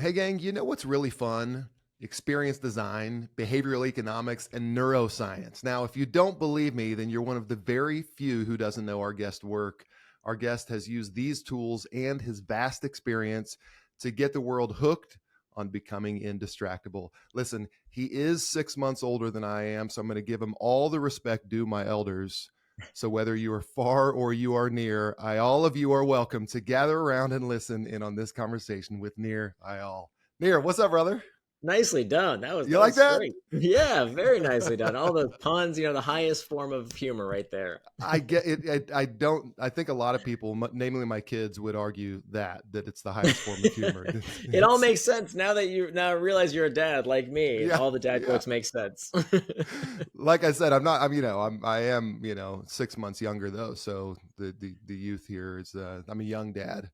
Hey, gang, you know what's really fun? Experience design, behavioral economics, and neuroscience. Now, if you don't believe me, then you're one of the very few who doesn't know our guest work. Our guest has used these tools and his vast experience to get the world hooked on becoming indistractable. Listen, he is 6 months older than I am, so I'm going to give him all the respect due my elders. So whether you are far or you are near, all of you are welcome to gather around and listen in on this conversation with Nir Eyal. Nir, what's up, brother? Nicely done. That You like was that? great. Yeah, very nicely done. All those puns, the highest form of humor right there. I get it. I don't. I think a lot of people, namely my kids, would argue that it's the highest form of humor. It all makes sense now that you now realize you're a dad like me. Yeah, All the dad yeah. jokes make sense. Like I said, I'm not. I am 6 months younger though. So the youth here is. I'm a young dad.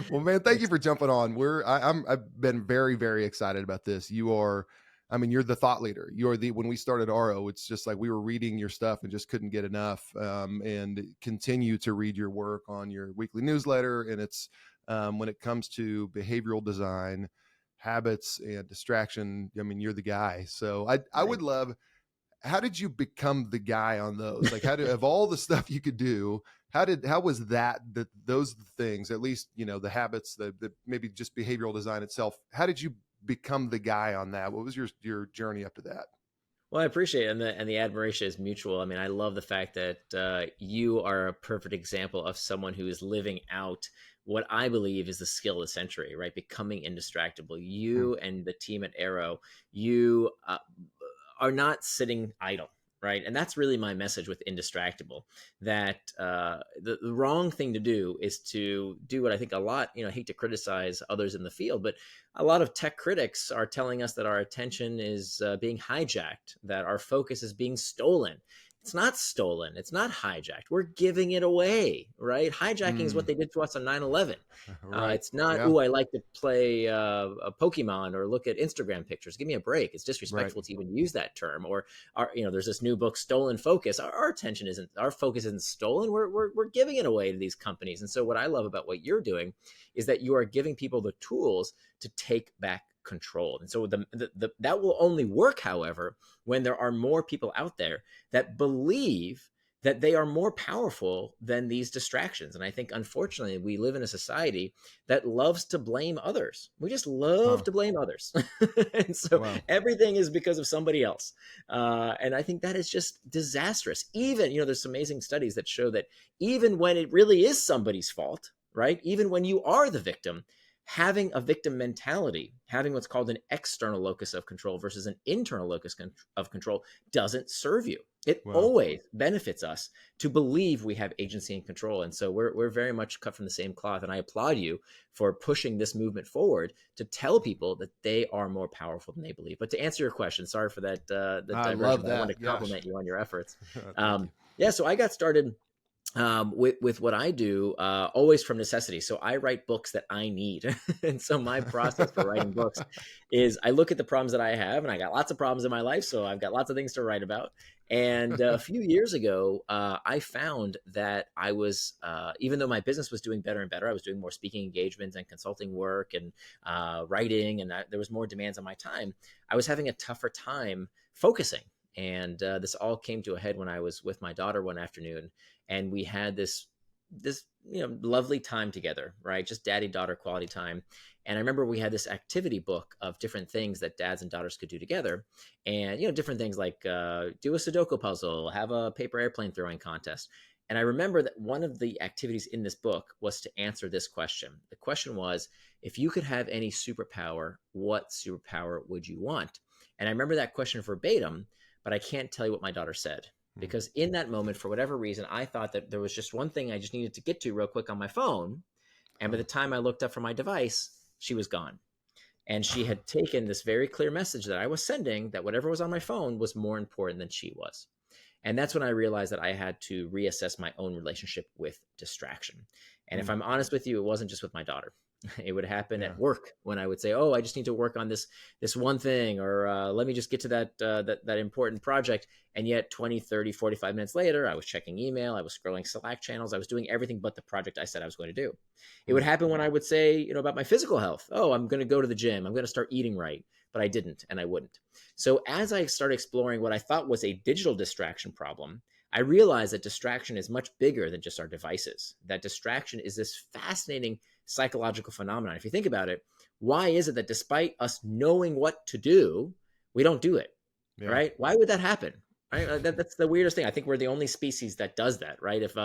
Well, man, thank you for jumping on. I've been very, very excited about this. You're the thought leader. When we started Aro, it's just like we were reading your stuff and just couldn't get enough, and continue to read your work on your weekly newsletter. And it's, when it comes to behavioral design, habits and distraction, you're the guy. So I would love, how did you become the guy on those? Like, of all the stuff you could do, how was those things, at least, the habits, the maybe just behavioral design itself, how did you become the guy on that? What was your journey up to that? Well, I appreciate it, and the admiration is mutual. I mean, I love the fact that you are a perfect example of someone who is living out what I believe is the skill of the century, right? Becoming indistractable. You and the team at Aro, you are not sitting idle, right? And that's really my message with Indistractable, that the wrong thing to do is to do what I think a lot, I hate to criticize others in the field, but a lot of tech critics are telling us that our attention is being hijacked, that our focus is being stolen. It's not stolen. It's not hijacked. We're giving it away, right? Hijacking is what they did to us on 9/11. Right. It's not, Yeah. I like to play a Pokemon or look at Instagram pictures. Give me a break. It's disrespectful to even use that term. Or, there's this new book, Stolen Focus. Our focus isn't stolen. We're giving it away to these companies. And so what I love about what you're doing is that you are giving people the tools to take back control. And so that will only work, however, when there are more people out there that believe that they are more powerful than these distractions. And I think, unfortunately, we live in a society that loves to blame others. We just love to blame others. And so everything is because of somebody else. And I think that is just disastrous. Even, there's some amazing studies that show that even when it really is somebody's fault, right? Even when you are the victim, having a victim mentality, having what's called an external locus of control versus an internal locus of control doesn't serve you. It always benefits us to believe we have agency and control. And so we're very much cut from the same cloth. And I applaud you for pushing this movement forward to tell people that they are more powerful than they believe. But to answer your question, sorry for that, I love that. I want to compliment you on your efforts. You. So I got started with what I do, always from necessity. So I write books that I need. And so my process for writing books is I look at the problems that I have, and I got lots of problems in my life. So I've got lots of things to write about. And a few years ago, I found that I was, even though my business was doing better and better, I was doing more speaking engagements and consulting work and writing, and there was more demands on my time. I was having a tougher time focusing. And this all came to a head when I was with my daughter one afternoon, and we had this lovely time together, right? Just daddy-daughter quality time. And I remember we had this activity book of different things that dads and daughters could do together, and different things like do a Sudoku puzzle, have a paper airplane throwing contest. And I remember that one of the activities in this book was to answer this question. The question was, if you could have any superpower, what superpower would you want? And I remember that question verbatim, but I can't tell you what my daughter said, because in that moment, for whatever reason, I thought that there was just one thing I just needed to get to real quick on my phone. And by the time I looked up from my device, she was gone. And she had taken this very clear message that I was sending, that whatever was on my phone was more important than she was. And that's when I realized that I had to reassess my own relationship with distraction. And if I'm honest with you, it wasn't just with my daughter. It would happen Yeah. at work when I would say, "Oh, I just need to work on this one thing," or "Let me just get to that important project." And yet 20, 30, 45 minutes later, I was checking email, I was scrolling Slack channels, I was doing everything but the project I said I was going to do. It would Hmm. happen when I would say, about my physical health. "Oh, I'm going to go to the gym. I'm going to start eating right." But I didn't, and I wouldn't. So as I started exploring what I thought was a digital distraction problem, I realized that distraction is much bigger than just our devices. That distraction is this fascinating psychological phenomenon. If you think about it, why is it that despite us knowing what to do, we don't do it? Yeah. Right? Why would that happen? Right? That's the weirdest thing. I think we're the only species that does that. Right? If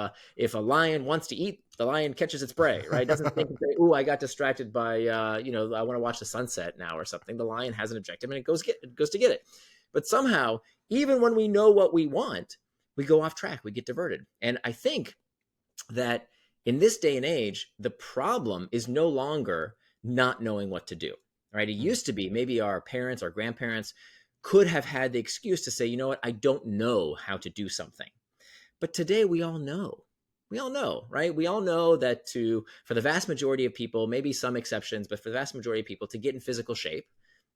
a lion wants to eat, the lion catches its prey. Right? It doesn't think, "Ooh, I got distracted by I want to watch the sunset now" or something. The lion has an objective and it goes to get it. But somehow, even when we know what we want, we go off track. We get diverted. And I think that in this day and age, the problem is no longer not knowing what to do, right? It Hmm. used to be maybe our parents, our grandparents could have had the excuse to say, "You know what, I don't know how to do something." But today we all know. We all know, right? We all know that for the vast majority of people, maybe some exceptions, but for the vast majority of people, to get in physical shape,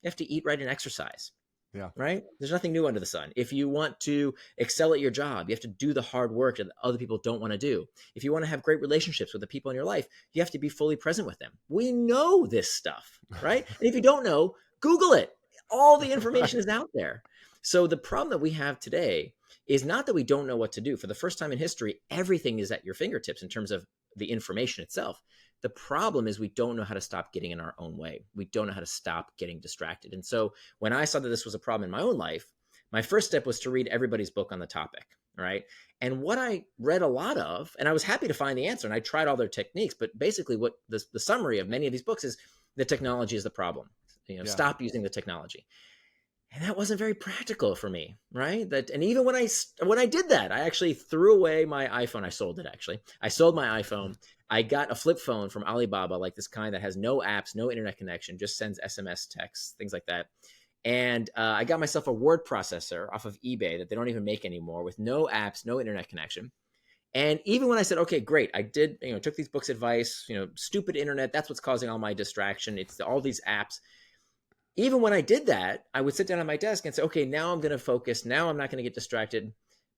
you have to eat right and exercise, Yeah. right? There's nothing new under the sun. If you want to excel at your job, you have to do the hard work that other people don't want to do. If you want to have great relationships with the people in your life, you have to be fully present with them. We know this stuff, right? And if you don't know, Google it. All the Right. information is out there. So the problem that we have today is not that we don't know what to do. For the first time in history, everything is at your fingertips in terms of the information itself. The problem is we don't know how to stop getting in our own way. We don't know how to stop getting distracted. And so when I saw that this was a problem in my own life, my first step was to read everybody's book on the topic, right? And what I read a lot of, and I was happy to find the answer, and I tried all their techniques, but basically what the summary of many of these books is the technology is the problem. Yeah. Stop using the technology. And that wasn't very practical for me, right? And even when I did that, I actually threw away my iPhone. I sold it. Actually, I sold my iPhone. I got a flip phone from Alibaba, like this kind that has no apps, no internet connection, just sends SMS texts, things like that. And I got myself a word processor off of eBay that they don't even make anymore, with no apps, no internet connection. And even when I said, "Okay, great, I did, took these books' advice, stupid internet, that's what's causing all my distraction. It's all these apps." Even when I did that, I would sit down at my desk and say, "Okay, now I'm going to focus. Now I'm not going to get distracted.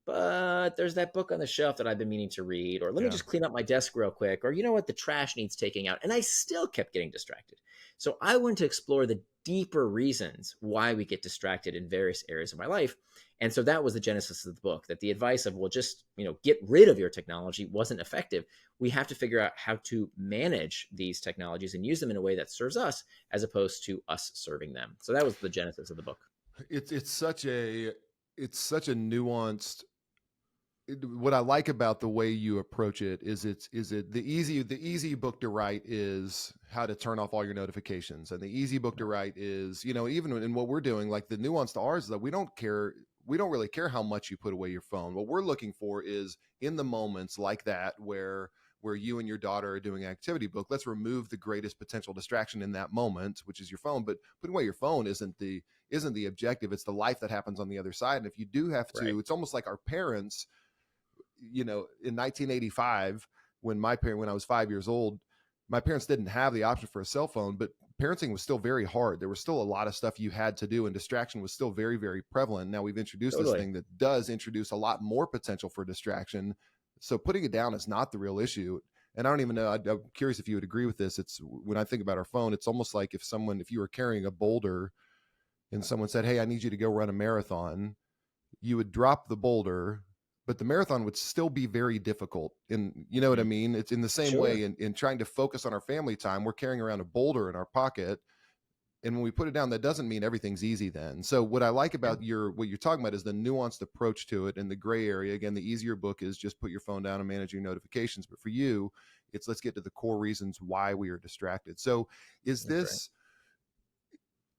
But there's that book on the shelf that I've been meaning to read, or let me Yeah. just clean up my desk real quick, or you know what, the trash needs taking out." And I still kept getting distracted. So I wanted to explore the deeper reasons why we get distracted in various areas of my life. And so that was the genesis of the book, that the advice of, well, just, get rid of your technology wasn't effective. We have to figure out how to manage these technologies and use them in a way that serves us as opposed to us serving them. So that was the genesis of the book. It's such a nuanced. What I like about the way you approach it is the easy book to write is how to turn off all your notifications, and the easy book to write is, even in what we're doing, like the nuance to ours is that we don't really care how much you put away your phone. What we're looking for is in the moments like that where you and your daughter are doing an activity book, let's remove the greatest potential distraction in that moment, which is your phone. But putting away your phone isn't the objective. It's the life that happens on the other side. And if you do have Right. to, it's almost like our parents, in 1985, when I was 5 years old, my parents didn't have the option for a cell phone, but parenting was still very hard. There was still a lot of stuff you had to do, and distraction was still very, very prevalent. Now we've introduced this Totally. thing that does introduce a lot more potential for distraction. So putting it down is not the real issue. And I don't even know. I'm curious if you would agree with this. It's when I think about our phone, it's almost like if you were carrying a boulder and someone said, "Hey, I need you to go run a marathon," you would drop the boulder, but the marathon would still be very difficult. And you know what I Mm, mean? It's in the same sure. way in trying to focus on our family time, we're carrying around a boulder in our pocket. And when we put it down, that doesn't mean everything's easy then. So what I like Yeah. about what you're talking about is the nuanced approach to it and the gray area. Again, the easier book is just put your phone down and manage your notifications. But for you, it's let's get to the core reasons why we are distracted. So is That's right. this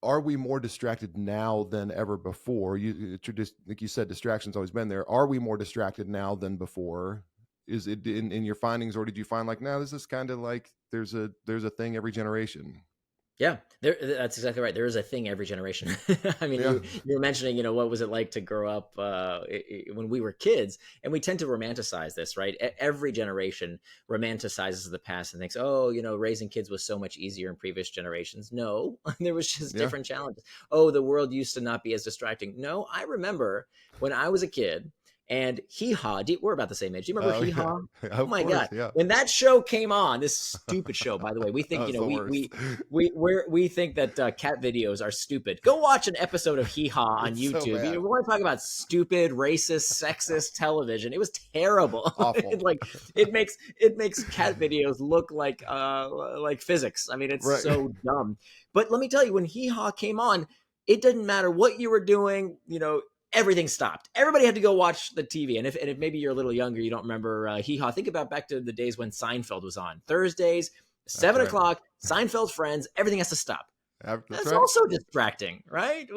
are we more distracted now than ever before? Just like you said, distraction's always been there. Are we more distracted now than before? Is it in your findings, or did you find like, no, this is kind of like there's a thing every generation? Yeah, that's exactly right. There is a thing every generation. I mean, Yeah. you were mentioning, what was it like to grow up when we were kids? And we tend to romanticize this, right? Every generation romanticizes the past and thinks, oh, raising kids was so much easier in previous generations. No, there was just Yeah. different challenges. Oh, the world used to not be as distracting. No, I remember when I was a kid and Hee Haw. We're about the same age. Do you remember Oh Hee yeah. Haw? Oh Of my course. God. Yeah. When that show came on, this stupid show, by the way, we That think, was the worst. we think that cat videos are stupid. Go watch an episode of Hee Haw on It's so YouTube. bad. You want to talk about stupid, racist, sexist television? It was terrible. Awful. It makes cat videos look like physics. I mean, it's Right. so dumb. But let me tell you, when Hee Haw came on, it didn't matter what you were doing. Everything stopped. Everybody had to go watch the TV. And if maybe you're a little younger, you don't remember Hee Haw. Think about back to the days when Seinfeld was on Thursdays, That's 7 right. o'clock. Seinfeld Friends. Everything has to stop. That's That's right. also distracting, right?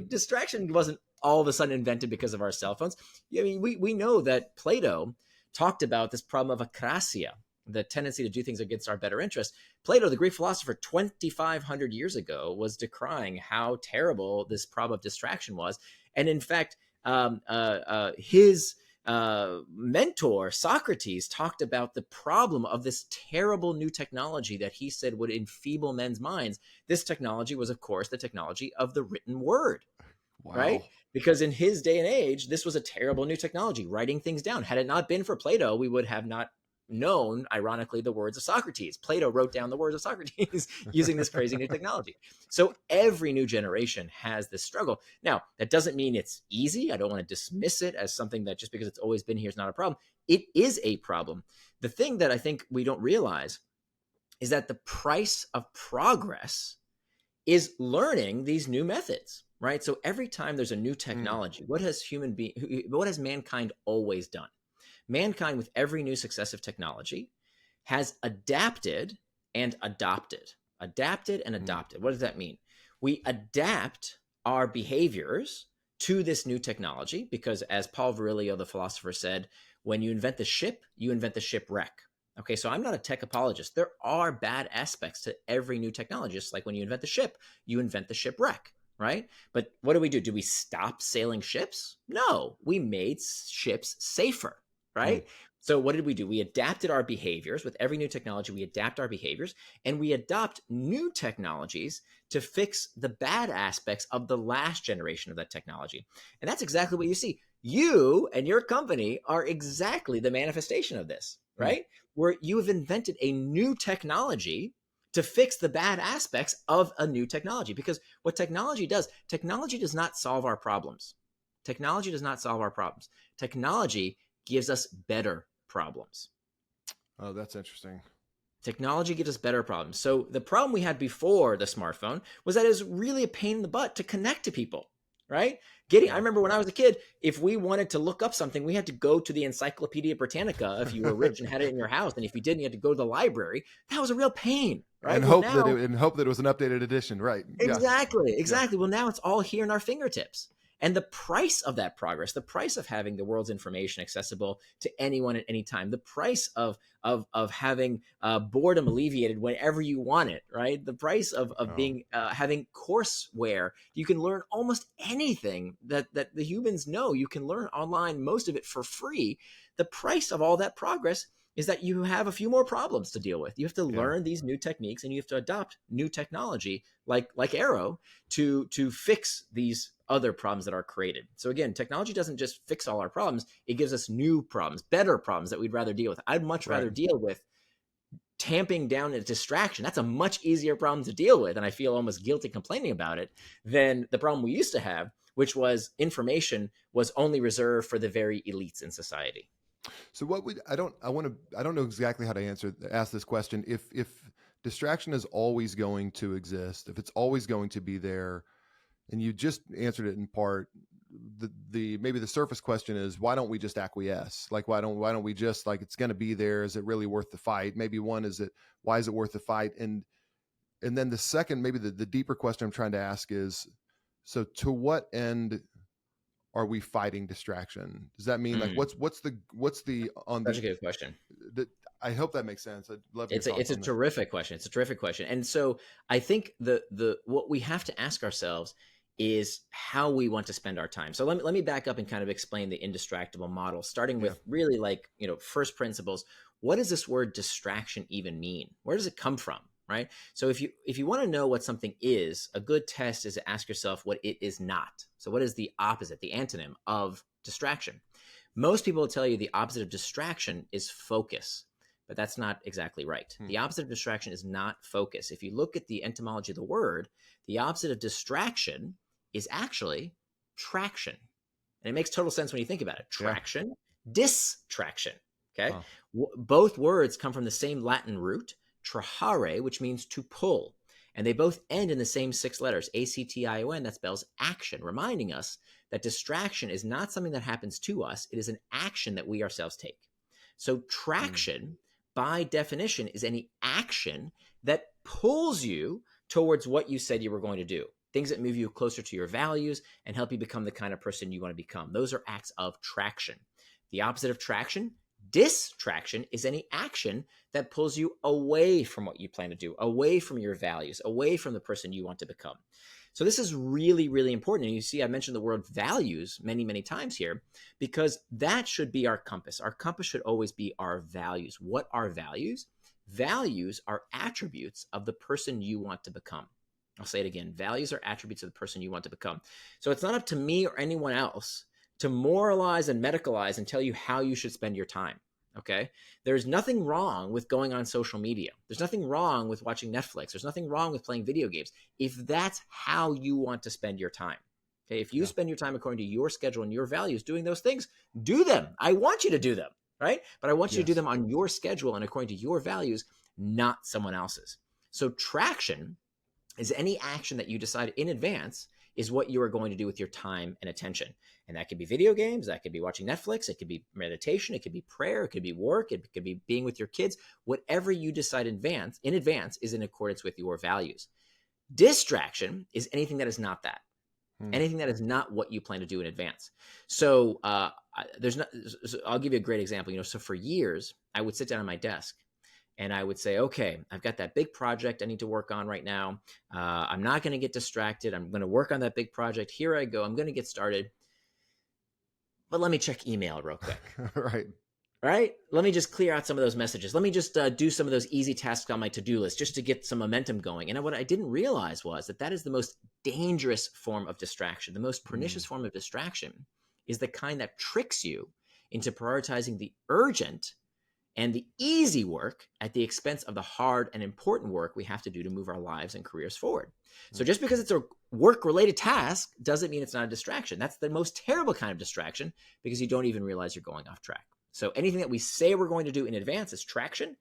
Distraction wasn't all of a sudden invented because of our cell phones. I mean, we know that Plato talked about this problem of akrasia, the tendency to do things against our better interest. Plato, the Greek philosopher, 2,500 years ago, was decrying how terrible this problem of distraction was. And in fact, his mentor, Socrates, talked about the problem of this terrible new technology that he said would enfeeble men's minds. This technology was, of course, the technology of the written word, right? Wow. Because in his day and age, this was a terrible new technology, writing things down. Had it not been for Plato, we would have not known, ironically, the words of Socrates. Plato wrote down the words of Socrates using this crazy new technology. So every new generation has this struggle. Now, that doesn't mean it's easy. I don't want to dismiss it as something that just because it's always been here is not a problem. It is a problem. The thing that I think we don't realize is that the price of progress is learning these new methods, right? So every time there's a new technology, what has mankind always done? Mankind, with every new successive technology, has adapted and adopted. Adapted and adopted. What does that mean? We adapt our behaviors to this new technology because, as Paul Virilio, the philosopher, said, when you invent the ship, you invent the shipwreck. Okay, so I'm not a tech apologist. There are bad aspects to every new technology. Just like when you invent the ship, you invent the shipwreck, right? But what do? Do we stop sailing ships? No, we made ships safer, right? So what did we do? We adapted our behaviors. With every new technology, we adapt our behaviors and we adopt new technologies to fix the bad aspects of the last generation of that technology. And that's exactly what you see. You and your company are exactly the manifestation of this, right? Where you have invented a new technology to fix the bad aspects of a new technology. Because what technology does not solve our problems. Technology does not solve our problems. Technology gives us better problems. Oh, that's interesting. Technology gives us better problems. So the problem we had before the smartphone was that it was really a pain in the butt to connect to people, right? I remember when I was a kid, if we wanted to look up something, we had to go to the Encyclopedia Britannica if you were rich and had it in your house. And if you didn't, you had to go to the library. That was a real pain, right? And Well, hope that now, it was an updated edition, right? Yeah. exactly. Yeah. Well, now it's all here in our fingertips. And the price of that progress, the price of having the world's information accessible to anyone at any time, the price of having boredom alleviated whenever you want it, right? The price of being having courseware, you can learn almost anything that the humans know. You can learn online, most of it for free. The price of all that progress is that you have a few more problems to deal with. You have to learn these new techniques and you have to adopt new technology like Aro to fix these other problems that are created. So again, technology doesn't just fix all our problems. It gives us new problems, better problems that we'd rather deal with. I'd much rather deal with tamping down a distraction. That's a much easier problem to deal with. And I feel almost guilty complaining about it than the problem we used to have, which was information was only reserved for the very elites in society. So I don't know exactly how to ask this question. If distraction is always going to exist, if it's always going to be there, and you just answered it in part, the maybe the surface question is, why don't we just acquiesce? Like, why don't we just, like, it's going to be there? Is it really worth the fight? Maybe one is why is it worth the fight? And then the second, maybe the deeper question I'm trying to ask is, so to what end are we fighting distraction? Does that mean, like, what's the on Such the, a good question. I hope that makes sense. I'd love your It's thoughts a on that. terrific question. It's a terrific question. And so I think the what we have to ask ourselves is how we want to spend our time. So let me back up and kind of explain the indistractable model, starting Yeah. with really like, first principles. What does this word distraction even mean? Where does it come from? Right. So if you want to know what something is, a good test is to ask yourself what it is not. So what is the opposite, the antonym of distraction? Most people will tell you the opposite of distraction is focus, but that's not exactly right. Hmm. The opposite of distraction is not focus. If you look at the etymology of the word, the opposite of distraction is actually traction. And it makes total sense when you think about it. Yeah. Traction, distraction. Okay. Huh. Both words come from the same Latin root, trahare, which means to pull. And they both end in the same 6 letters, A-C-T-I-O-N, that spells action, reminding us that distraction is not something that happens to us. It is an action that we ourselves take. So traction, by definition, is any action that pulls you towards what you said you were going to do. Things that move you closer to your values and help you become the kind of person you want to become. Those are acts of traction. The opposite of traction, distraction, is any action that pulls you away from what you plan to do, away from your values, away from the person you want to become. So this is really, really important. And you see, I mentioned the word values many, many times here, because that should be our compass. Our compass should always be our values. What are values? Values are attributes of the person you want to become. I'll say it again. Values are attributes of the person you want to become. So it's not up to me or anyone else to moralize and medicalize and tell you how you should spend your time. Okay. There's nothing wrong with going on social media. There's nothing wrong with watching Netflix. There's nothing wrong with playing video games if that's how you want to spend your time. Okay. If you spend your time according to your schedule and your values doing those things, do them. I want you to do them. Right. But I want you to do them on your schedule and according to your values, not someone else's. So traction is any action that you decide in advance is what you are going to do with your time and attention. And that could be video games, that could be watching Netflix, it could be meditation, it could be prayer, it could be work, it could be being with your kids. Whatever you decide in advance is in accordance with your values. Distraction is anything that is not that. Anything that is not what you plan to do in advance. So I'll give you a great example. So for years, I would sit down at my desk and I would say, okay, I've got that big project I need to work on right now. I'm not going to get distracted. I'm going to work on that big project. Here I go. I'm going to get started. But let me check email real quick. Right? Let me just clear out some of those messages. Let me just do some of those easy tasks on my to-do list just to get some momentum going. And what I didn't realize was that is the most dangerous form of distraction. The most pernicious form of distraction is the kind that tricks you into prioritizing the urgent and the easy work at the expense of the hard and important work we have to do to move our lives and careers forward. So just because it's a work-related task doesn't mean it's not a distraction. That's the most terrible kind of distraction because you don't even realize you're going off track. So anything that we say we're going to do in advance is traction.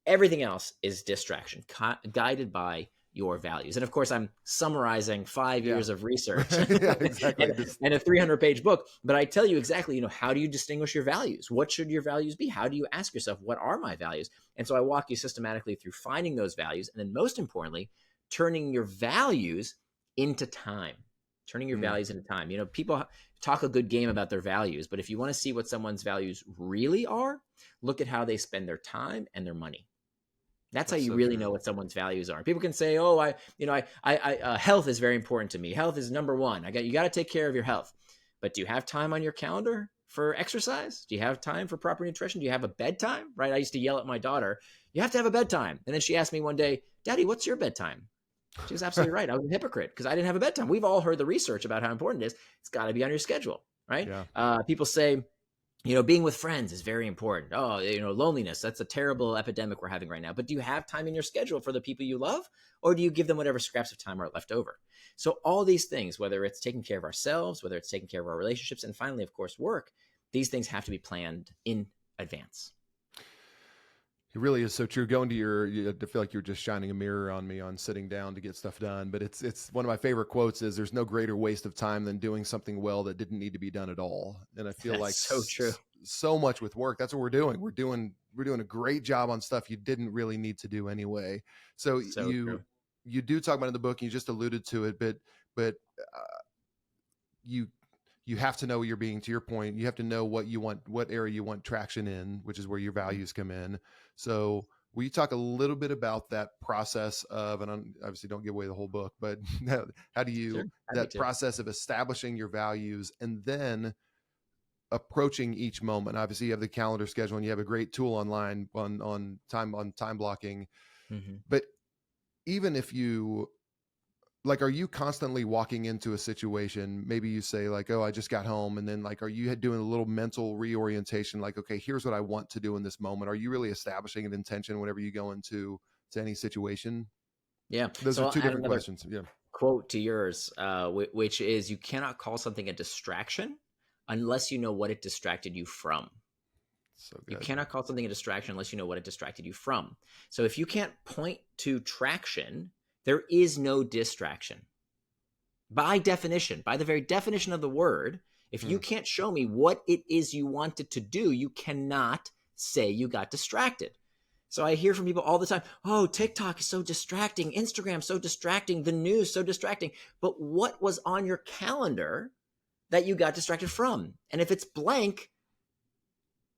Everything else is distraction, guided by your values. And of course, I'm summarizing 5 years of research exactly. and a 300-page book. But I tell you exactly, how do you distinguish your values? What should your values be? How do you ask yourself, what are my values? And so I walk you systematically through finding those values. And then most importantly, turning your values into time. Turning your values into time. People talk a good game about their values, but if you want to see what someone's values really are, look at how they spend their time and their money. That's how you so really know what someone's values are. People can say, "Oh, health is very important to me. Health is number one. You got to take care of your health." But do you have time on your calendar for exercise? Do you have time for proper nutrition? Do you have a bedtime? Right? I used to yell at my daughter, "You have to have a bedtime." And then she asked me one day, "Daddy, what's your bedtime?" She was absolutely right. I was a hypocrite because I didn't have a bedtime. We've all heard the research about how important it is. It's got to be on your schedule, right? People say, being with friends is very important. Oh, loneliness, that's a terrible epidemic we're having right now. But do you have time in your schedule for the people you love? Or do you give them whatever scraps of time are left over? So all these things, whether it's taking care of ourselves, whether it's taking care of our relationships, and finally, of course, work, these things have to be planned in advance. It really is so true. Going to I feel like you're just shining a mirror on me on sitting down to get stuff done. But it's one of my favorite quotes is there's no greater waste of time than doing something well that didn't need to be done at all. And I feel like so true. So much with work. That's what we're doing. We're doing a great job on stuff you didn't really need to do anyway. So you do talk about it in the book, and you just alluded to it, but you you have to know what you're being, to your point, you have to know what you want, what area you want traction in, which is where your values come in. So will you talk a little bit about that process of, and obviously don't give away the whole book, but how do Sure. you, Happy that to. process of establishing your values and then approaching each moment? Obviously you have the calendar schedule and you have a great tool online on time blocking, Mhm. but even if you, like, are you constantly walking into a situation? Maybe you say like, oh, I just got home. And then like, are you doing a little mental reorientation? Like, okay, here's what I want to do in this moment. Are you really establishing an intention whenever you go to any situation? Yeah. Those So are I'll two add different another questions. Yeah. quote to yours, which is, you cannot call something a distraction unless you know what it distracted you from. So You good. cannot call something a distraction unless you know what it distracted you from. So if you can't point to traction, there is no distraction. By definition, by the very definition of the word, if you Hmm. can't show me what it is you wanted to do, you cannot say you got distracted. So I hear from people all the time, oh, TikTok is so distracting, Instagram so distracting, the news so distracting. But what was on your calendar that you got distracted from? And if it's blank,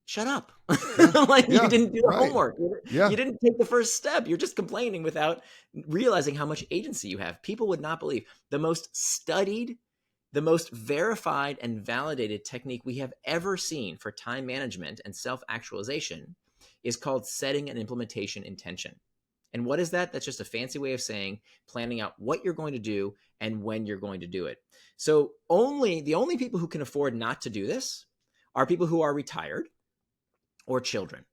shut up. Yeah. Like, you Yeah. didn't do the Right. homework. Yeah. You didn't take the first step. You're just complaining without realizing how much agency you have. People would not believe the most studied, the most verified and validated technique we have ever seen for time management and self-actualization is called setting an implementation intention. And what is that? That's just a fancy way of saying planning out what you're going to do and when you're going to do it. So the only people who can afford not to do this are people who are retired or children.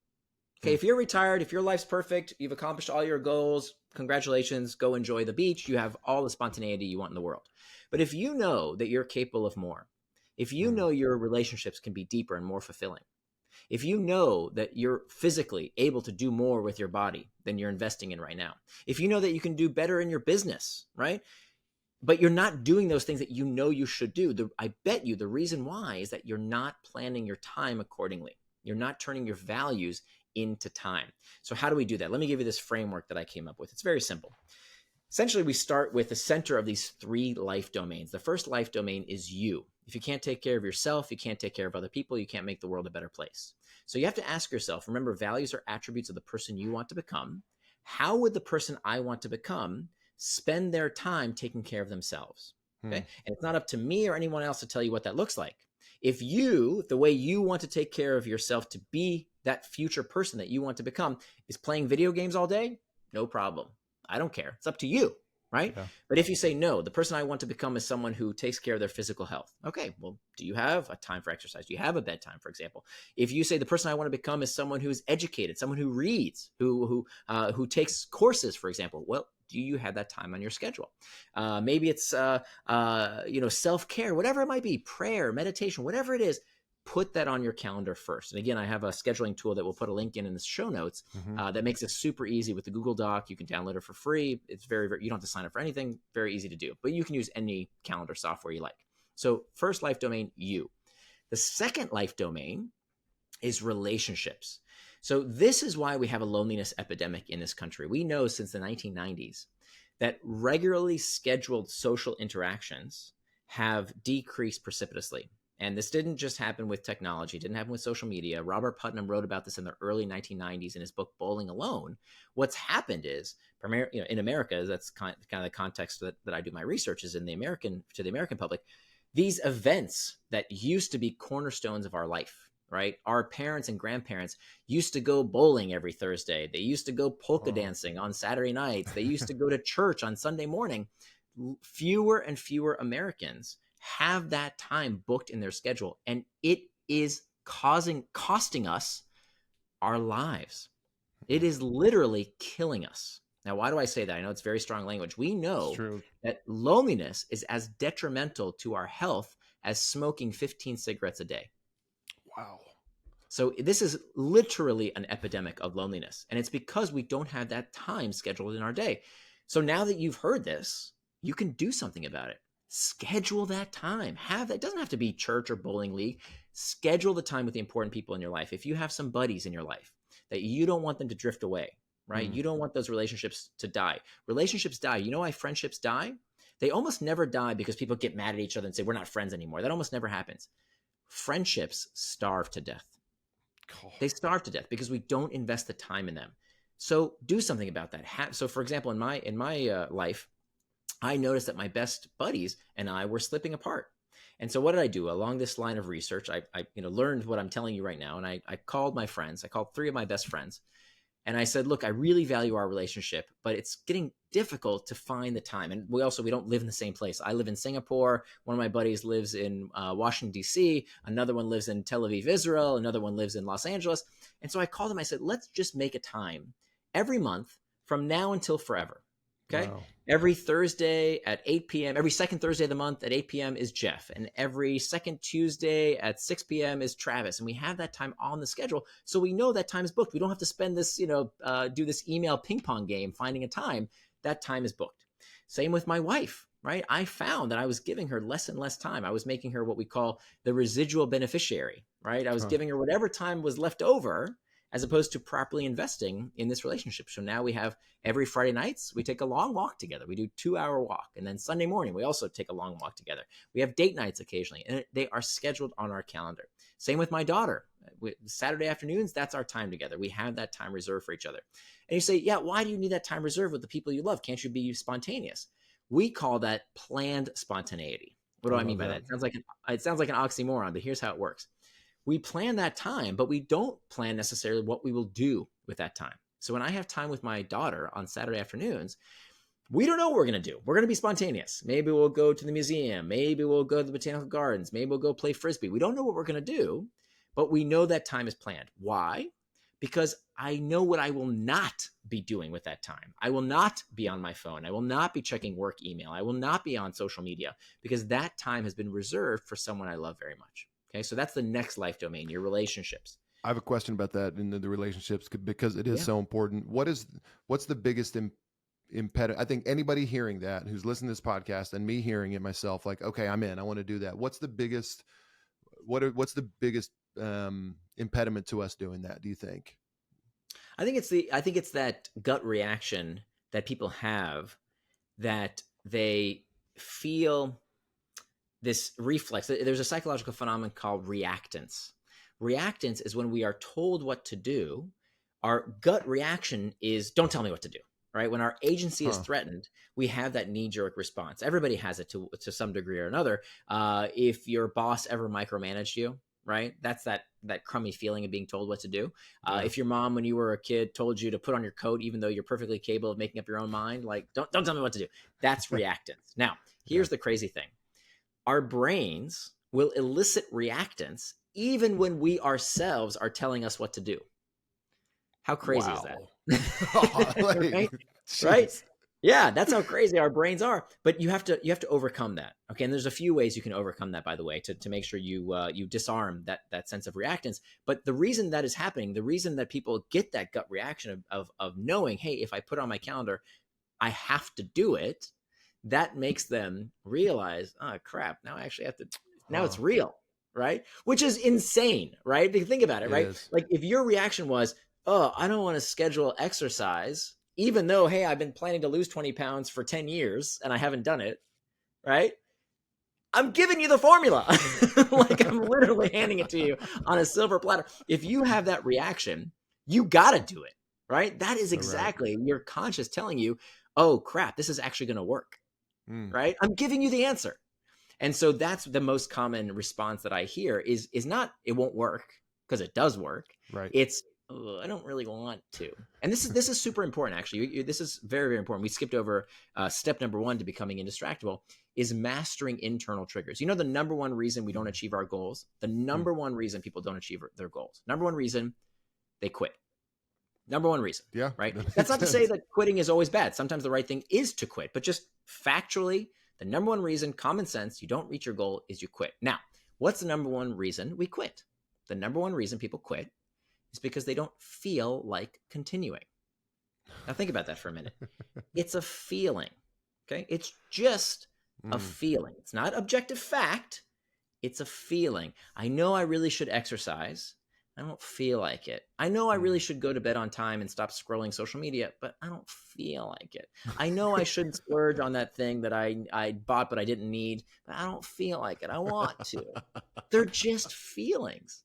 Okay, Hmm. if you're retired, if your life's perfect, you've accomplished all your goals, congratulations, go enjoy the beach. You have all the spontaneity you want in the world. But if you know that you're capable of more, if you Hmm. know your relationships can be deeper and more fulfilling, if you know that you're physically able to do more with your body than you're investing in right now, if you know that you can do better in your business, right? But you're not doing those things that you know you should do. I bet you the reason why is that you're not planning your time accordingly. You're not turning your values into time. So how do we do that? Let me give you this framework that I came up with. It's very simple. Essentially, we start with the center of these three life domains. The first life domain is you. If you can't take care of yourself, you can't take care of other people, you can't make the world a better place. So you have to ask yourself, remember, values are attributes of the person you want to become. How would the person I want to become spend their time taking care of themselves? Hmm. Okay. And it's not up to me or anyone else to tell you what that looks like. If you, the way you want to take care of yourself to be that future person that you want to become, is playing video games all day, no problem. I don't care. It's up to you, right? Yeah. But if you say, no, the person I want to become is someone who takes care of their physical health. Okay, well, do you have a time for exercise? Do you have a bedtime, for example? If you say the person I want to become is someone who's educated, someone who reads, who takes courses, for example, well, do you have that time on your schedule? Maybe it's self-care, whatever it might be, prayer, meditation, whatever it is. Put that on your calendar first. And again, I have a scheduling tool that we'll put a link in the show notes Hmm. that makes it super easy with the Google Doc. You can download it for free. It's very, very, you don't have to sign up for anything. Very easy to do, but you can use any calendar software you like. So first life domain, you. The second life domain is relationships. So this is why we have a loneliness epidemic in this country. We know since the 1990s that regularly scheduled social interactions have decreased precipitously. And this didn't just happen with technology, it didn't happen with social media. Robert Putnam wrote about this in the early 1990s in his book, Bowling Alone. What's happened is, in America, that's kind of the context that I do my research is to the American public, these events that used to be cornerstones of our life, right? Our parents and grandparents used to go bowling every Thursday. They used to go polka Oh. dancing on Saturday nights. They used to go to church on Sunday morning. Fewer and fewer Americans have that time booked in their schedule, and it is costing us our lives. It is literally killing us. Now, why do I say that? I know it's very strong language. We It's know true. that loneliness is as detrimental to our health as smoking 15 cigarettes a day. Wow. So this is literally an epidemic of loneliness, and it's because we don't have that time scheduled in our day. So now that you've heard this, you can do something about it. Schedule that time. Have that. It doesn't have to be church or bowling league. Schedule the time with the important people in your life. If you have some buddies in your life that you don't want them to drift away, right? Hmm. You don't want those relationships to die. Relationships die. You know why friendships die? they almost never die because people get mad at each other and say, we're not friends anymore. That almost never happens. Friendships starve to death. They starve to death because we don't invest the time in them. So do something about that. So for example, in my life, I noticed that my best buddies and I were slipping apart. And so what did I do? Along this line of research, I learned what I'm telling you right now. And I called my friends. I called 3 of my best friends. And I said, look, I really value our relationship, but it's getting difficult to find the time. And we don't live in the same place. I live in Singapore. One of my buddies lives in Washington, D.C. Another one lives in Tel Aviv, Israel. Another one lives in Los Angeles. And so I called them. I said, let's just make a time every month from now until forever. Okay. Wow. Every Thursday at 8 p.m., every second Thursday of the month at 8 p.m. is Jeff. And every second Tuesday at 6 p.m. is Travis. And we have that time on the schedule. So we know that time is booked. We don't have to spend this, do this email ping pong game finding a time. That time is booked. Same with my wife, right? I found that I was giving her less and less time. I was making her what we call the residual beneficiary, right? I was giving her whatever time was left over, as opposed to properly investing in this relationship. So now we have every Friday nights, we take a long walk together. We do 2-hour walk. And then Sunday morning, we also take a long walk together. We have date nights occasionally, and they are scheduled on our calendar. Same with my daughter. Saturday afternoons, that's our time together. We have that time reserved for each other. And you say, yeah, why do you need that time reserved with the people you love? Can't you be spontaneous? We call that planned spontaneity. What do I mean by that? It sounds like an oxymoron, but here's how it works. We plan that time, but we don't plan necessarily what we will do with that time. So when I have time with my daughter on Saturday afternoons, we don't know what we're going to do. We're going to be spontaneous. Maybe we'll go to the museum. Maybe we'll go to the botanical gardens. Maybe we'll go play Frisbee. We don't know what we're going to do, but we know that time is planned. Why? Because I know what I will not be doing with that time. I will not be on my phone. I will not be checking work email. I will not be on social media, because that time has been reserved for someone I love very much. Okay, so that's the next life domain, your relationships. I have a question about that in the relationships, because it is so important. What's the biggest impediment? I think anybody hearing that, who's listening to this podcast, and me hearing it myself, like, okay, I'm in, I want to do that. What's the biggest impediment to us doing that, do you think? I think it's that gut reaction that people have, that they feel this reflex. There's a psychological phenomenon called reactance. Reactance is when we are told what to do. Our gut reaction is, don't tell me what to do, right? When our agency is threatened, we have that knee-jerk response. Everybody has it to some degree or another. If your boss ever micromanaged you, right? That's that crummy feeling of being told what to do. If your mom, when you were a kid, told you to put on your coat, even though you're perfectly capable of making up your own mind, like, don't tell me what to do. That's reactance. Now, here's the crazy thing. Our brains will elicit reactance even when we ourselves are telling us what to do. How crazy is that? Right? Yeah, that's how crazy our brains are. But you have to overcome that. Okay, and there's a few ways you can overcome that, by the way, to make sure you disarm that sense of reactance. But the reason that is happening, the reason that people get that gut reaction of knowing, hey, if I put on my calendar, I have to do it, that makes them realize, oh crap, now I actually have to, now it's real, right? Which is insane, right? Think about it, right? Like if your reaction was, oh, I don't want to schedule exercise, even though, hey, I've been planning to lose 20 pounds for 10 years and I haven't done it, right? I'm giving you the formula. Like I'm literally handing it to you on a silver platter. If you have that reaction, you got to do it, right? That is exactly your conscious telling you, oh crap, this is actually going to work. Right? I'm giving you the answer. And so that's the most common response that I hear is not, it won't work, because it does work. Right. It's, oh, I don't really want to. And this is super important, actually. This is very, very important. We skipped over step number 1 to becoming indistractable, is mastering internal triggers. You know, the number one reason we don't achieve our goals, the number one reason people don't achieve their goals, number one reason, they quit. Number one reason. Yeah. Right. That's not to say that quitting is always bad. Sometimes the right thing is to quit, but just factually, the number one reason, common sense, you don't reach your goal is you quit. Now, what's the number one reason we quit? The number one reason people quit is because they don't feel like continuing. Now think about that for a minute. It's a feeling. Okay. It's just a feeling. It's not objective fact. It's a feeling. I know I really should exercise, I don't feel like it. I know I really should go to bed on time and stop scrolling social media, but I don't feel like it. I know I should splurge on that thing that I bought but I didn't need, but I don't feel like it. I want to. They're just feelings.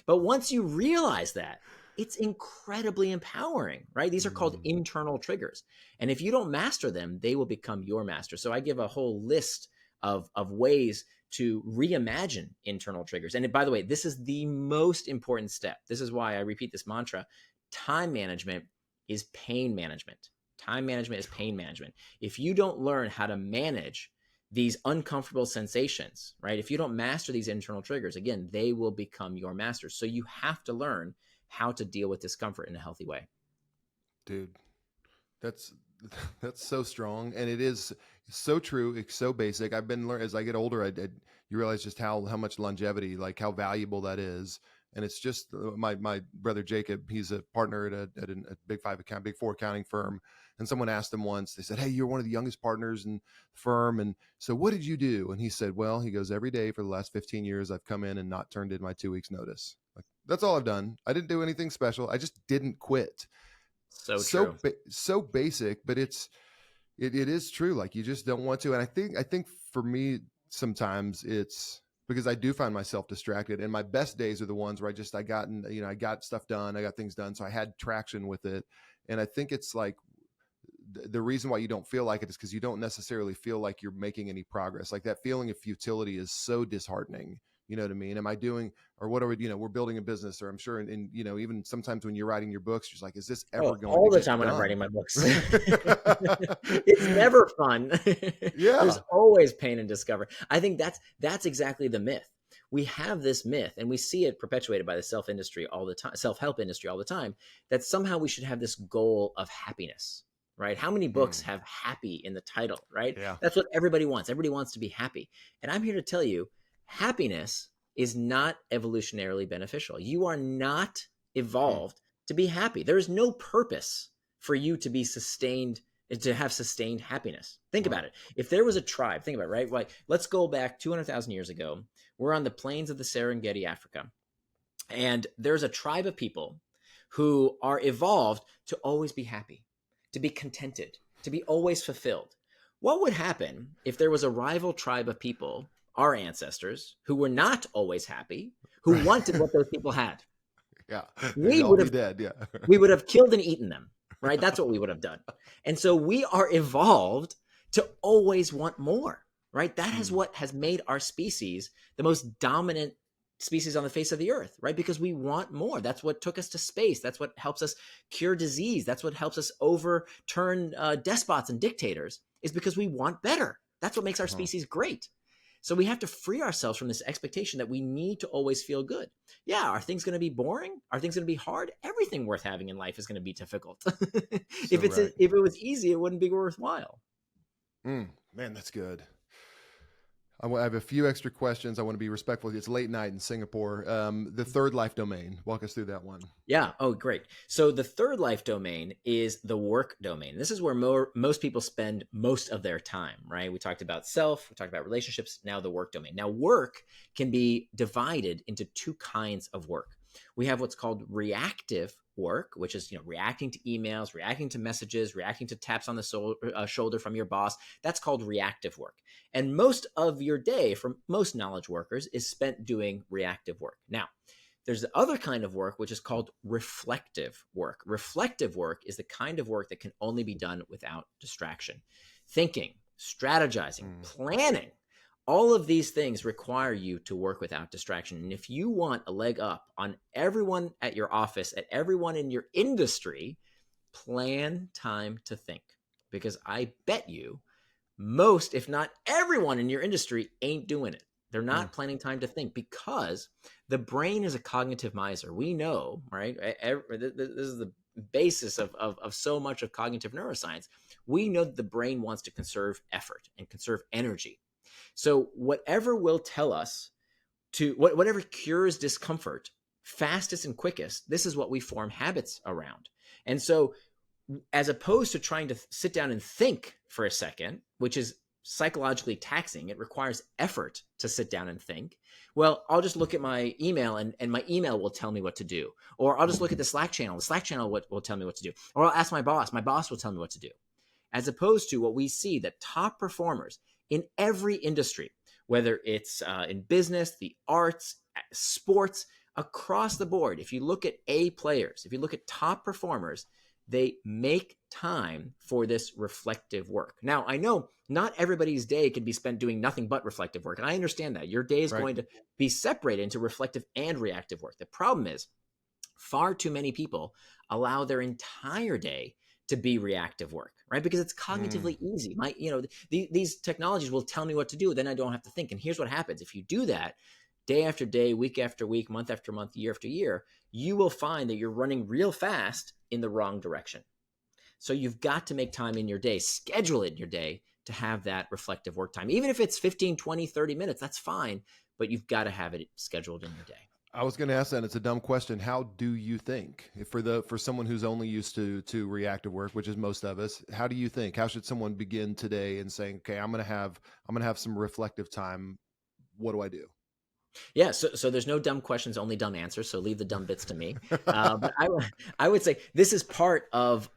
But once you realize that, it's incredibly empowering, right? These are called internal triggers. And if you don't master them, they will become your master. So I give a whole list of ways to reimagine internal triggers. And by the way, this is the most important step. This is why I repeat this mantra. Time management is pain management. Time management is pain management. If you don't learn how to manage these uncomfortable sensations, right? If you don't master these internal triggers, again, they will become your masters. So you have to learn how to deal with discomfort in a healthy way. Dude, that's so strong, and it is so true. It's so basic. I've been learning as I get older. You realize just how much longevity, like how valuable that is. And it's just my brother Jacob. He's a partner at a big four accounting firm. And someone asked him once. They said, "Hey, you're one of the youngest partners in the firm, and so what did you do?" And he said, "Well," he goes, "every day for the last 15 years, I've come in and not turned in my 2 weeks notice. Like, that's all I've done. I didn't do anything special. I just didn't quit." So true. So basic, but it is true. Like, you just don't want to. And I think for me, sometimes it's because I do find myself distracted, and my best days are the ones where I got stuff done. I got things done. So I had traction with it. And I think it's like the reason why you don't feel like it is because you don't necessarily feel like you're making any progress. Like, that feeling of futility is so disheartening. You know what I mean? Am I doing, or what are we, we're building a business, or I'm sure, and even sometimes when you're writing your books, you're just like, is this ever going all to the get time when done? I'm writing my books? It's never fun. Yeah. There's always pain and discovery. I think that's exactly the myth. We have this myth, and we see it perpetuated by the self-help industry all the time, that somehow we should have this goal of happiness, right? How many books have happy in the title, right? Yeah. That's what everybody wants. Everybody wants to be happy. And I'm here to tell you, happiness is not evolutionarily beneficial. You are not evolved to be happy. There is no purpose for you to be sustained, to have sustained happiness. Think about it. If there was a tribe, think about it, right? Like, let's go back 200,000 years ago. We're on the plains of the Serengeti, Africa. And there's a tribe of people who are evolved to always be happy, to be contented, to be always fulfilled. What would happen if there was a rival tribe of people, our ancestors, who were not always happy, who wanted what those people had? Yeah. We would have dead. Yeah. we would have killed and eaten them, right? That's what we would have done. And so we are evolved to always want more, right? That is what has made our species the most dominant species on the face of the earth, right? Because we want more. That's what took us to space. That's what helps us cure disease. That's what helps us overturn despots and dictators, is because we want better. That's what makes our species great. So we have to free ourselves from this expectation that we need to always feel good. Yeah, are things going to be boring? Are things going to be hard? Everything worth having in life is going to be difficult. If it was easy, it wouldn't be worthwhile. Man, that's good. I have a few extra questions. I want to be respectful. It's late night in Singapore. The third life domain. Walk us through that one. Yeah. Oh, great. So the third life domain is the work domain. This is where most people spend most of their time, right? We talked about self, we talked about relationships, now the work domain. Now, work can be divided into two kinds of work. We have what's called reactive work, which is reacting to emails, reacting to messages, reacting to taps on the shoulder from your boss. That's called reactive work. And most of your day, for most knowledge workers, is spent doing reactive work. Now, there's the other kind of work, which is called reflective work. Reflective work is the kind of work that can only be done without distraction. Thinking, strategizing, planning, all of these things require you to work without distraction. And if you want a leg up on everyone at your office, at everyone in your industry, plan time to think. Because I bet you most, if not everyone in your industry, ain't doing it. They're not planning time to think, because the brain is a cognitive miser. We know, right? This is the basis of so much of cognitive neuroscience. We know that the brain wants to conserve effort and conserve energy. So whatever will tell us whatever cures discomfort fastest and quickest, this is what we form habits around. And so, as opposed to trying to sit down and think for a second, which is psychologically taxing. It requires effort to sit down and think. Well, I'll just look at my email and my email will tell me what to do. Or I'll just look at the Slack channel. The Slack channel will tell me what to do. Or I'll ask my boss. My boss will tell me what to do. As opposed to what we see that top performers in every industry, whether it's in business, the arts, sports, across the board, if you look at A players, if you look at top performers, they make time for this reflective work. Now, I know not everybody's day can be spent doing nothing but reflective work. And I understand that. Your day is going to be separated into reflective and reactive work. The problem is far too many people allow their entire day to be reactive work, right? Because it's cognitively easy. These technologies will tell me what to do. Then I don't have to think. And here's what happens. If you do that day after day, week after week, month after month, year after year, you will find that you're running real fast in the wrong direction. So you've got to make time in your day, schedule it in your day to have that reflective work time. Even if it's 15, 20, 30 minutes, that's fine, but you've got to have it scheduled in your day. I was going to ask that. It's a dumb question. How do you think for someone who's only used to reactive work, which is most of us? How do you think? How should someone begin today in saying, okay, I'm going to have some reflective time. What do I do? Yeah, so there's no dumb questions, only dumb answers. So leave the dumb bits to me. But I would say this is part of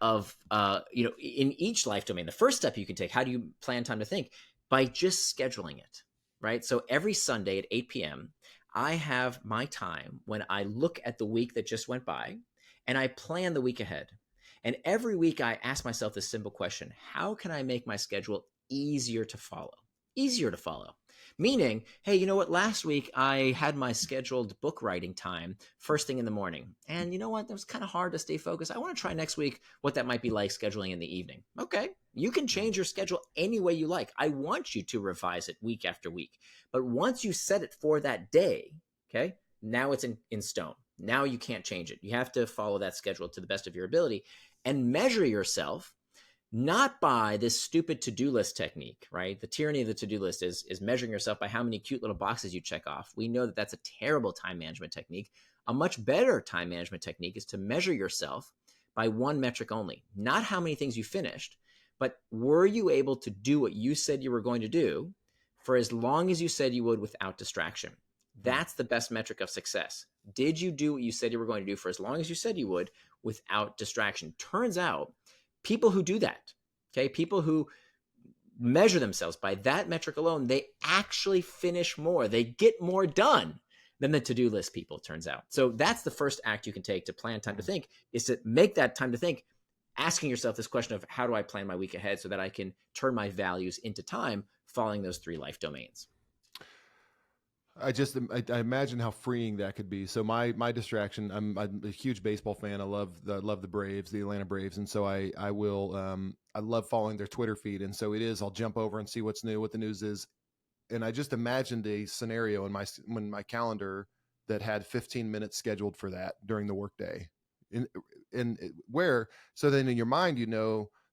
in each life domain. The first step you can take. How do you plan time to think? By just scheduling it, right? So every Sunday at 8 p.m. I have my time when I look at the week that just went by, and I plan the week ahead. And every week I ask myself this simple question: how can I make my schedule easier to follow? Easier to follow. Meaning, hey, you know what? Last week I had my scheduled book writing time first thing in the morning. And you know what? That was kind of hard to stay focused. I want to try next week what that might be like scheduling in the evening. Okay. You can change your schedule any way you like. I want you to revise it week after week. But once you set it for that day, okay, now it's in stone. Now you can't change it. You have to follow that schedule to the best of your ability and measure yourself. Not by this stupid to-do list technique, right? The tyranny of the to-do list is measuring yourself by how many cute little boxes you check off. We know that that's a terrible time management technique. A much better time management technique is to measure yourself by one metric only. Not how many things you finished, but were you able to do what you said you were going to do for as long as you said you would without distraction? That's the best metric of success. Did you do what you said you were going to do for as long as you said you would without distraction? Turns out, people who do that, okay, people who measure themselves by that metric alone, they actually finish more. They get more done than the to-do list people, turns out. So that's the first act you can take to plan time to think, is to make that time to think, asking yourself this question of how do I plan my week ahead so that I can turn my values into time following those three life domains. I imagine how freeing that could be. So my distraction, I'm a huge baseball fan. I love the Braves, the Atlanta Braves. And so I love following their Twitter feed. And so I'll jump over and see what's new, what the news is. And I just imagined a scenario in my calendar that had 15 minutes scheduled for that during the workday. So then in your mind,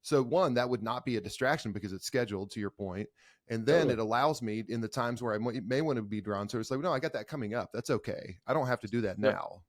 so one, that would not be a distraction because it's scheduled, to your point. And then It allows me in the times where I may want to be drawn to, it's like, no, I got that coming up. That's okay. I don't have to do that now.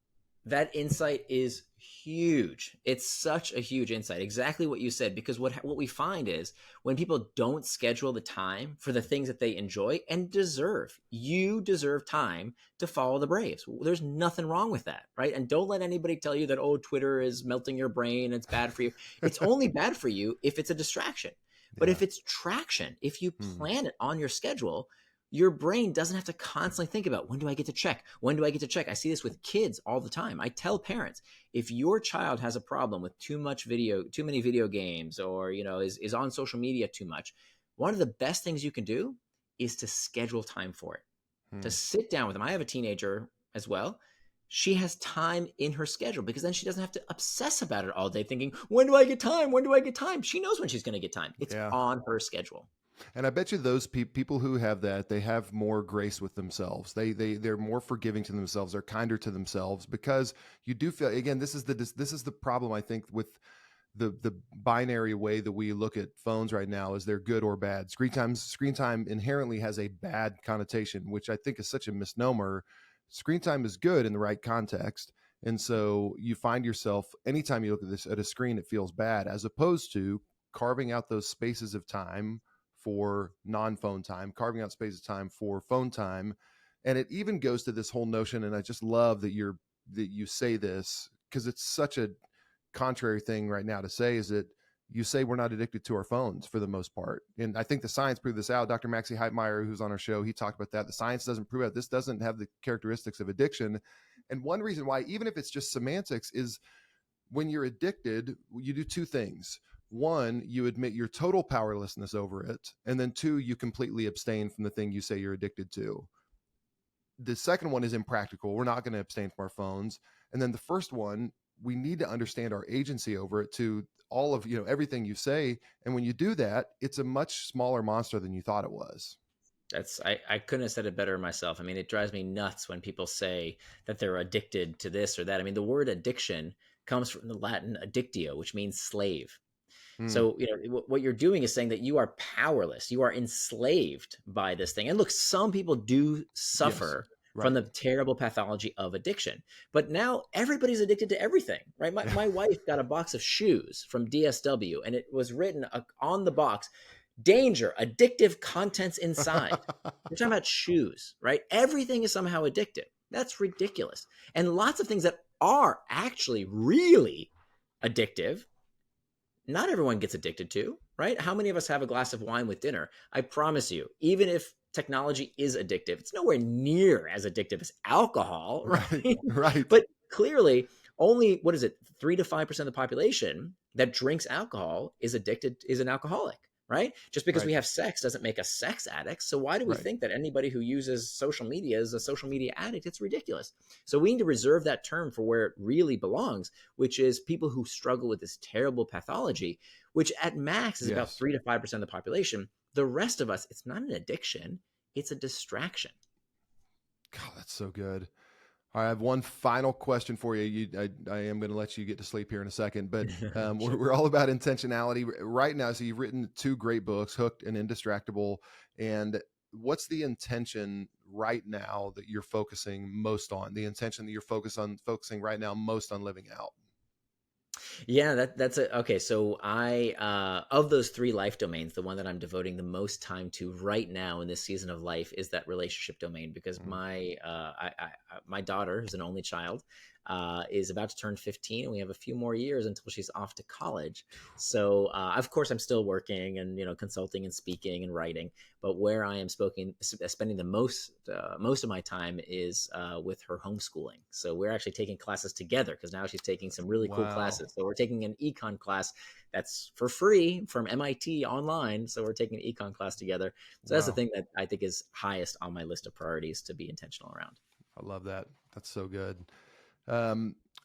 That insight is huge. It's such a huge insight. Exactly what you said, because what we find is when people don't schedule the time for the things that they enjoy and deserve, you deserve time to follow the Braves. There's nothing wrong with that, right? And don't let anybody tell you that, oh, Twitter is melting your brain, it's bad for you. It's only bad for you if it's a distraction. But if it's traction, if you plan it on your schedule, your brain doesn't have to constantly think about, when do I get to check? When do I get to check? I see this with kids all the time. I tell parents, if your child has a problem with too many video games, or, is on social media too much, one of the best things you can do is to schedule time for it, to sit down with them. I have a teenager as well. She has time in her schedule because then she doesn't have to obsess about it all day thinking, when do I get time? When do I get time? She knows when she's going to get time. It's on her schedule. And I bet you those people who have that, they have more grace with themselves. They're more forgiving to themselves. They're kinder to themselves, because you do feel, again, this is the problem, I think, with the binary way that we look at phones right now, is they're good or bad. Screen time inherently has a bad connotation, which I think is such a misnomer. Screen time is good in the right context. And so you find yourself, anytime you look at a screen, it feels bad, as opposed to carving out those spaces of time for non-phone time, carving out space of time for phone time. And it even goes to this whole notion, and I just love that you say this, because it's such a contrary thing right now to say, is that you say we're not addicted to our phones for the most part. And I think the science proved this out. Dr. Maxie Heitmeyer, who's on our show, he talked about that. The science doesn't prove it. This doesn't have the characteristics of addiction. And one reason why, even if it's just semantics, is when you're addicted, you do two things. One, you admit your total powerlessness over it. And then two, you completely abstain from the thing you say you're addicted to. The second one is impractical. We're not going to abstain from our phones. And then the first one, we need to understand our agency over it, to all of, everything you say. And when you do that, it's a much smaller monster than you thought it was. I couldn't have said it better myself. I mean, it drives me nuts when people say that they're addicted to this or that. I mean, the word addiction comes from the Latin addictio, which means slave. So, what you're doing is saying that you are powerless. You are enslaved by this thing. And look, some people do suffer from the terrible pathology of addiction. But now everybody's addicted to everything, right? My wife got a box of shoes from DSW, and it was written on the box, danger, addictive contents inside. We're talking about shoes, right? Everything is somehow addictive. That's ridiculous. And lots of things that are actually really addictive, not everyone gets addicted to, right? How many of us have a glass of wine with dinner? I promise you, even if technology is addictive, it's nowhere near as addictive as alcohol, right? Right. But clearly, only, 3 to 5% of the population that drinks alcohol is an alcoholic, right? Just because we have sex doesn't make us sex addicts. So why do we think that anybody who uses social media is a social media addict? It's ridiculous. So we need to reserve that term for where it really belongs, which is people who struggle with this terrible pathology, which at max is about 3 to 5% of the population. The rest of us, it's not an addiction, it's a distraction. God, that's so good. I have one final question for you. I am going to let you get to sleep here in a second, but we're all about intentionality right now. So you've written 2 great books, Hooked and Indistractable. And what's the intention right now that you're focusing most on? The intention that you're focusing right now most on living out? Yeah, that's it. Okay, so I of those 3 life domains, the one that I'm devoting the most time to right now in this season of life is that relationship domain, because my daughter, who's an only child, is about to turn 15, and we have a few more years until she's off to college. So of course I'm still working and consulting and speaking and writing, but where I am spending the most of my time is with her homeschooling. So we're actually taking classes together, because now she's taking some really cool classes. So we're taking an econ class that's for free from MIT online. So we're taking an econ class together. So that's the thing that I think is highest on my list of priorities to be intentional around. I love that. That's so good.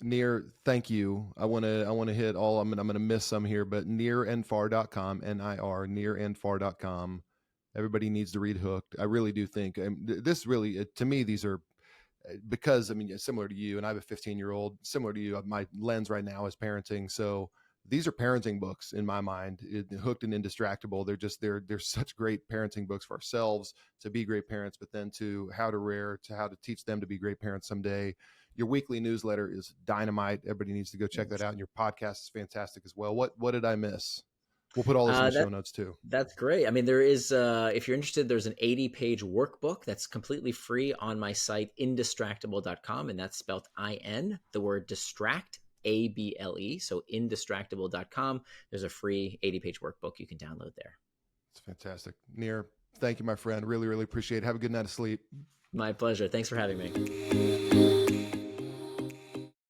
Nir, thank you. I want to hit all, I'm going to miss some here, but nirandfar.com, nirandfar.com. Everybody needs to read Hooked. I really do think, this really, to me, these are, because similar to you, and I have a 15-year-old, similar to you, my lens right now is parenting. So these are parenting books in my mind. Hooked and Indistractable. They're such great parenting books for ourselves to be great parents, but then to how to teach them to be great parents someday. Your weekly newsletter is dynamite. Everybody needs to go check that out. And your podcast is fantastic as well. What did I miss? We'll put all this in the show notes too. That's great. I mean, there is, if you're interested, there's an 80-page workbook that's completely free on my site, indistractable.com. And that's spelled I-N, the word distract, A-B-L-E. So indistractable.com. There's a free 80-page workbook you can download there. It's fantastic. Nir, thank you, my friend. Really, really appreciate it. Have a good night of sleep. My pleasure. Thanks for having me.